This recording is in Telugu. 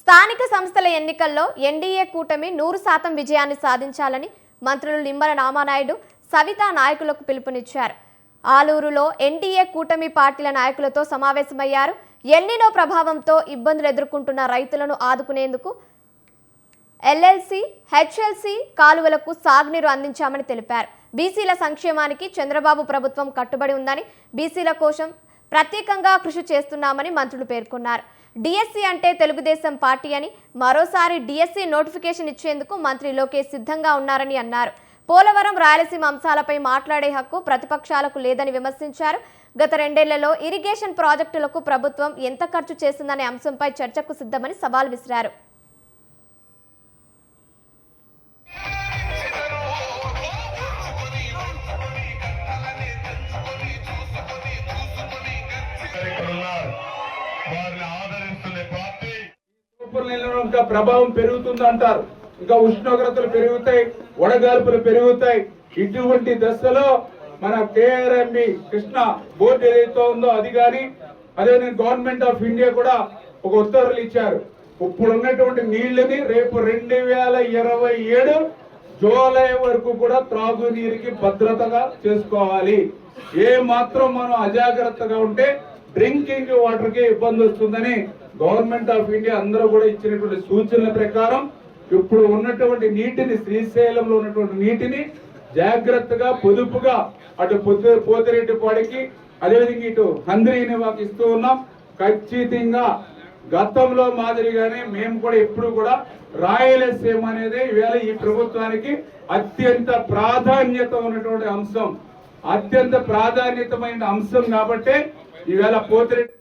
స్థానిక సంస్థల ఎన్నికల్లో ఎన్డీఏ కూటమి 100% విజయాన్ని సాధించాలని మంత్రులు నిమ్మల రామానాయుడు, సవితా నాయకులకు పిలుపునిచ్చారు. ఆలూరులో ఎన్డీఏ కూటమి పార్టీల నాయకులతో సమావేశమయ్యారు. ఎల్నినో ప్రభావంతో ఇబ్బందులు ఎదుర్కొంటున్న రైతులను ఆదుకునేందుకు ఎల్ఎల్సీ, హెచ్ఎల్సీ కాలువలకు సాగునీరు అందించామని తెలిపారు. బీసీల సంక్షేమానికి చంద్రబాబు ప్రభుత్వం కట్టుబడి ఉందని, బీసీల కోసం ప్రత్యేకంగా కృషి చేస్తున్నామని మంత్రులు పేర్కొన్నారు. డిఎస్సీ అంటే తెలుగుదేశం పార్టీ అని, మరోసారి డిఎస్సీ నోటిఫికేషన్ ఇచ్చేందుకు మంత్రి లోకేష్ సిద్ధంగా ఉన్నారని అన్నారు. పోలవరం, రాయలసీమ అంశాలపై మాట్లాడే హక్కు ప్రతిపక్షాలకు లేదని విమర్శించారు. గత 2 ఏళ్లలో ఇరిగేషన్ ప్రాజెక్టులకు ప్రభుత్వం ఎంత ఖర్చు చేసిందనే అంశంపై చర్చకు సిద్ధమని సవాల్ విసిరారు. ప్రభావం పెరుగుతుందంటారు. ఇంకా ఉష్ణోగ్రతలు పెరుగుతాయి, వడగాల్పులు పెరుగుతాయి. ఇటువంటి దశలో మన కేఆర్ఎంబి కృష్ణ బోర్డు ఏదైతే ఉందో అది కానీ, అదేవిధంగా గవర్నమెంట్ ఆఫ్ ఇండియా కూడా ఒక ఉత్తర్వులు ఇచ్చారు. ఇప్పుడు ఉన్నటువంటి నీళ్లని రేపు 2027 జూలై వరకు కూడా త్రాగునీరుకి భద్రతగా చేసుకోవాలి. ఏ మాత్రం మనం అజాగ్రత్తగా ఉంటే డ్రింకింగ్ వాటర్ కి ఇబ్బంది వస్తుందని గవర్నమెంట్ ఆఫ్ ఇండియా అందరూ కూడా ఇచ్చినటువంటి సూచనల ప్రకారం ఇప్పుడు ఉన్నటువంటి నీటిని, శ్రీశైలంలో ఉన్నటువంటి నీటిని జాగ్రత్తగా, పొదుపుగా అటు పోతిరెడ్డిపాడికి, అదేవిధంగా ఇటు హంద్రీనివాకి ఇస్తూ ఉన్నాం. ఖచ్చితంగా గతంలో మాదిరిగానే మేము కూడా ఎప్పుడు కూడా రాయలసీమ అనేది ఈవేళ ఈ ప్రభుత్వానికి అత్యంత ప్రాధాన్యత ఉన్నటువంటి అంశం, అత్యంత ప్రాధాన్యతమైన అంశం. కాబట్టి ఈవేళ పోతిరెడ్డి